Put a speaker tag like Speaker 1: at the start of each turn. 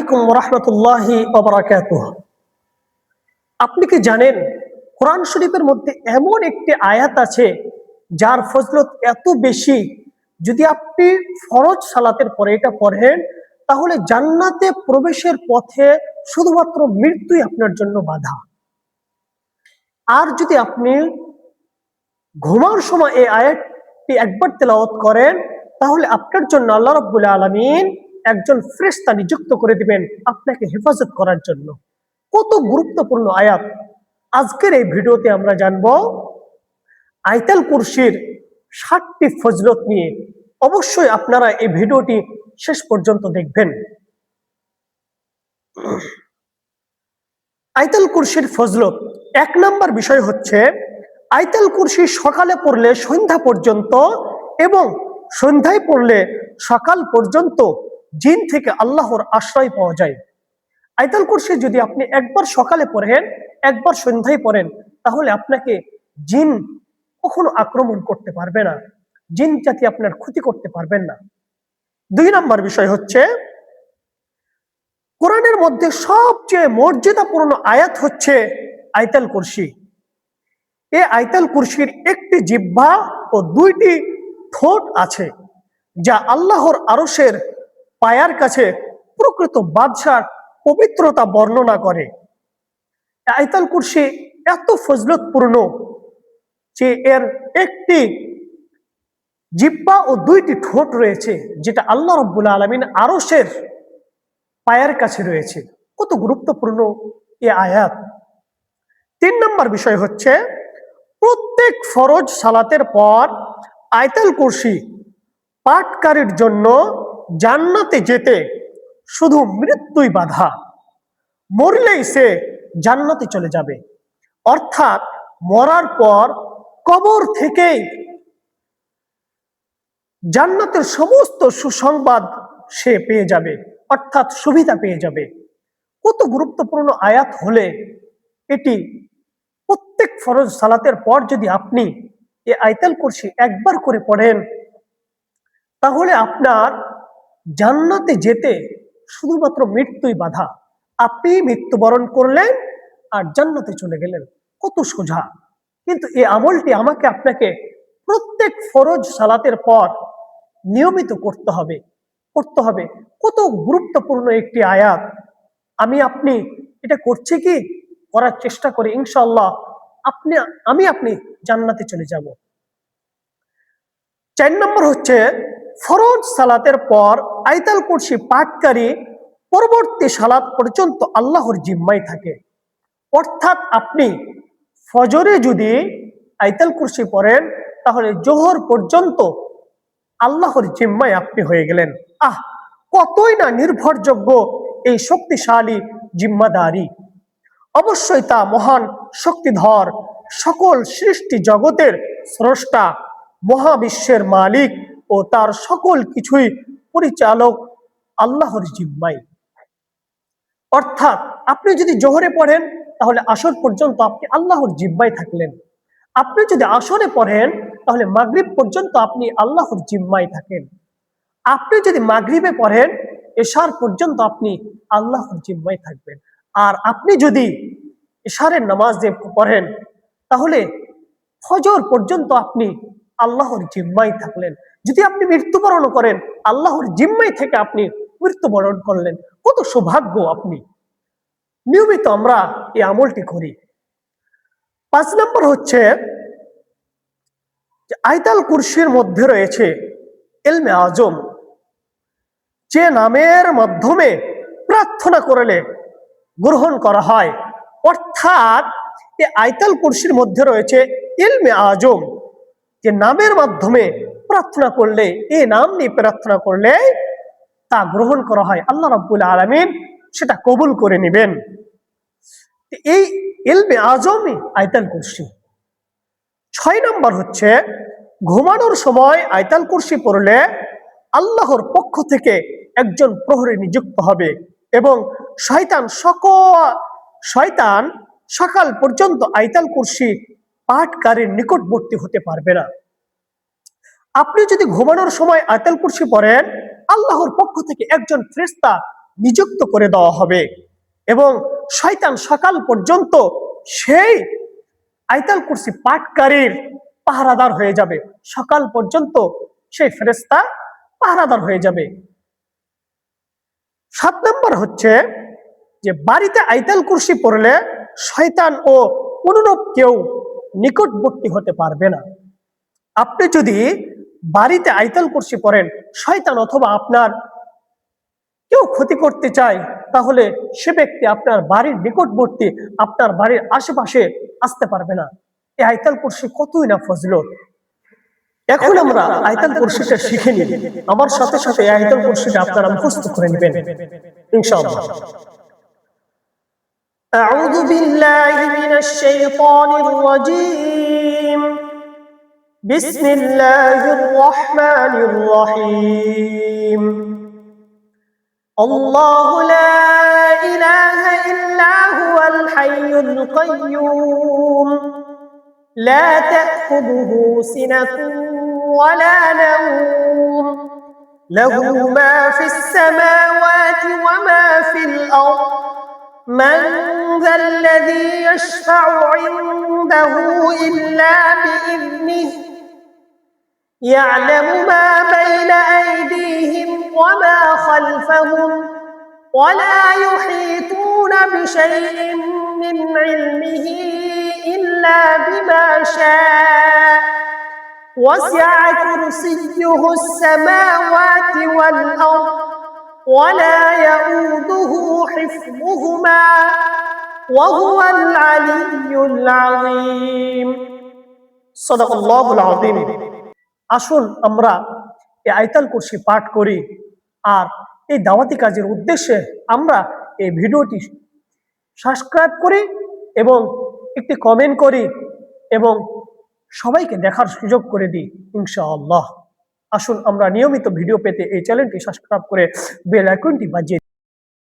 Speaker 1: আলাইকুম ওয়া রাহমাতুল্লাহি ওয়া বারাকাতুহু। আপনি কি জানেন কোরআন শরীফের মধ্যে এমন একটি আয়াত আছে যার ফজিলত এত বেশি, যদি আপনি ফরজ সালাতের পরে এটা পড়েন তাহলে জান্নাতে প্রবেশের পথে শুধুমাত্র মৃত্যুই আপনার জন্য বাধা। আর যদি আপনি ঘুমার সময় এই আয়াতটি একবার তেলাওয়াত করেন তাহলে আপনার জন্য আল্লাহ রাব্বুল আলামিন একজন ফেরেশতা নিযুক্ত করে দিবেন আপনাকে হেফাজত করার জন্য। কত গুরুত্বপূর্ণ আয়াত! আজকের এই ভিডিওতে আমরা জানবো আয়াতুল কুরসির 7টি ফজিলত নিয়ে। অবশ্যই আপনারা এই ভিডিওটি শেষ পর্যন্ত দেখবেন। আয়াতুল কুরসির ফজিলত, 1 নম্বর বিষয় হচ্ছে আয়াতুল কুরসি সকালে পড়লে সন্ধ্যা পর্যন্ত এবং সন্ধ্যায় পড়লে সকাল পর্যন্ত জিন থেকে আল্লাহর আশ্রয় পাওয়া যায়। আয়াতুল কুরসি যদি আপনি একবার সকালে পড়েন, একবার সন্ধ্যায় পড়েন, তাহলে আপনাকে জিন কখনো আক্রমণ করতে পারবে না, জিন জাতি আপনার ক্ষতি করতে পারবেন না। 2 নম্বর বিষয় হচ্ছে কোরআনের মধ্যে সবচেয়ে মর্যাদাপূর্ণ আয়াত হচ্ছে আয়াতুল কুরসি। এই আয়াতুল কুরসির একটি জিহ্বা ও 2টি ঠোঁট আছে, যা আল্লাহর আরশের পায়ার কাছে প্রকৃত বাদশার পবিত্রতা বর্ণনা করে। আয়াতুল কুরসি এত ফজিলতপূর্ণ যে এর একটি জিহ্বা ও 2টি ঠোঁট রয়েছে, যেটা আল্লাহ রাব্বুল আলামিন আরশের পায়ের কাছে রয়েছে। কত গুরুত্বপূর্ণ এই আয়াত! 3 নম্বর বিষয় হচ্ছে প্রত্যেক ফরজ সালাতের পর আয়াতুল কুরসি পাঠকারীর জন্য জান্নাতে যেতে শুধু মৃত্যুই বাধা, মরলেই সে জান্নাতে চলে যাবে। অর্থাৎ মরার পর কবর থেকেই জান্নাতের সমস্ত সুসংবাদ সে পেয়ে যাবে, অর্থাৎ সুবিধা পেয়ে যাবে। কত গুরুত্বপূর্ণ আয়াত হলে এটি! প্রত্যেক ফরজ সালাতের পর যদি আপনি এই আয়াতুল কুরসি একবার করে পড়েন তাহলে আপনার জান্নাতে যেতে শুধুমাত্র মৃত্যুই বাধা। আপনি মৃত্যুবরণ করলেন আর জান্নাতে চলে গেলেন, কত সোজা! কিন্তু এই আমলটি আমাকে আপনাকে প্রত্যেক ফরজ সালাতের পর নিয়মিত করতে হবে। কত গুরুত্বপূর্ণ একটি আয়াত! আপনি এটা করছি কি? করার চেষ্টা করি, ইনশাআল্লাহ আপনি জান্নাতে চলে যাব। 4 নম্বর হচ্ছে ফরজ সালাতের পর আয়াতুল কুরসি পাঠকারী পরবর্তী সালাত পর্যন্ত আল্লাহর জিম্মায় থাকে। অর্থাৎ আপনি ফজরে যদি আয়াতুল কুরসি পড়েন তাহলে জোহর পর্যন্ত আল্লাহর জিম্মায় আপনি হয়ে গেলেন। কতই না নির্ভরযোগ্য এই শক্তিশালী জিম্মাদারি! অবশ্যই তা মহান শক্তিধর, সকল সৃষ্টি জগতের স্রষ্টা, মহাবিশ্বের মালিক ও তার সকল কিছুই পরিচালক আল্লাহর জিম্মায়। অর্থাৎ আপনি যদি জোহরে পড়েন তাহলে আসর পর্যন্ত আপনি আল্লাহর জিম্মায় থাকলেন। আপনি যদি আসরে পড়েন তাহলে মাগরিব পর্যন্ত আপনি আল্লাহর জিম্মায় থাকেন। আপনি যদি মাগরিবে পড়েন এশার পর্যন্ত আপনি আল্লাহর জিম্মায় থাকবেন। আর আপনি যদি এশারের নামাজ পড়েন তাহলে ফজর পর্যন্ত আপনি আল্লাহর জিম্মায় থাকলেন। যদি আপনি মৃত্যুবরণ করেন আল্লাহর জিম্মায় থেকে আপনি মৃত্যুবরণ করলেন, কত সৌভাগ্য আপনি! নিয়মিত আমরা এই আমলটি করি। 5 নম্বর হচ্ছে আয়াতুল কুরসির মধ্যে রয়েছে ইলমে আজম, যে নামের মাধ্যমে প্রার্থনা করলে গ্রহণ করা হয়। অর্থাৎ এই আয়াতুল কুরসির মধ্যে রয়েছে ইলমে আজম, যে নামের মাধ্যমে প্রার্থনা করলে, এই নাম নিয়ে প্রার্থনা করলে তা গ্রহণ করা হয়, আল্লাহ রাব্বুল আলামিন সেটা কবুল করে নেবেন। এই ইলমে আজমই আয়াতুল কুরসি। 6 নম্বর হচ্ছে ঘুমানোর সময় আয়াতুল কুরসি পড়লে আল্লাহর পক্ষ থেকে একজন প্রহরী নিযুক্ত হবে এবং শয়তান সকাল পর্যন্ত আয়াতুল কুরসি পাঠকারীর নিকটবর্তী হতে পারবে না। আপনি যদি ঘুমানোর সময় আয়াতুল কুরসি পড়েন আল্লাহর পক্ষ থেকে একজন ফেরেশতা নিযুক্ত করে দেওয়া হবে এবং শয়তান সকাল পর্যন্ত সেই আয়াতুল কুরসি পাঠকারীর পাহারাদার হয়ে যাবে। সকাল পর্যন্ত সেই ফেরেশতা পাহারাদার হয়ে যাবে। 7 নম্বর হচ্ছে যে বাড়িতে আয়াতুল কুরসি পড়লে শয়তান ও অনুরূপ কেউ নিকটবর্তী হতে পারবে না। আপনি যদি বাড়িতে আয়াতুল কুরসি পড়েন, শয়তান অথবা আপনার কেউ ক্ষতি করতে চায়, তাহলে সে ব্যক্তি আপনার বাড়ির নিকটবর্তী, আপনার বাড়ির আশেপাশে আসতে পারবে না। এই আয়াতুল কুরসি কতই না ফজিলত। এখন আমরা আয়াতুল কুরসিটা শিখে নিই। আমার সাথে সাথে এই আয়াতুল কুরসিটা আপনারা মুখস্থ করে নেবেন ইনশাআল্লাহ। আউযু বিল্লাহি মিনাশ শাইতানির রাজীম। বিসমিল্লাহির রহমানির রহিম। আল্লাহু লা ইলাহা ইল্লা হুয়াল হাইয়ুল কাইয়্যুম লা তাখুযুহু সিনাতুন ওয়ালা নাওম লাহু মা ফিস সামাওয়াতি ওয়া মা ফিল আরদ মান যাল্লাযী ইয়াশফা'ু 'ইনদাহু ইল্লা বিইذনিহি يعلم ما بين أيديهم وما خلفهم ولا يحيطون بشيء من علمه إلا بما شاء وسع كرسيه السماوات والأرض ولا يؤوده حفظهما وهو العلي العظيم صدق الله العظيم। আসুন আমরা এই আয়াতুল কুরসি পাঠ করি আর এই দাওয়াতি কাজের উদ্দেশ্যে আমরা এই ভিডিওটি সাবস্ক্রাইব করি এবং একটি কমেন্ট করি এবং সবাইকে দেখার সুযোগ করে দিই ইনশাআল্লাহ। আসুন আমরা নিয়মিত ভিডিও পেতে এই চ্যানেলটি সাবস্ক্রাইব করে বেল আইকনটি বাজিয়ে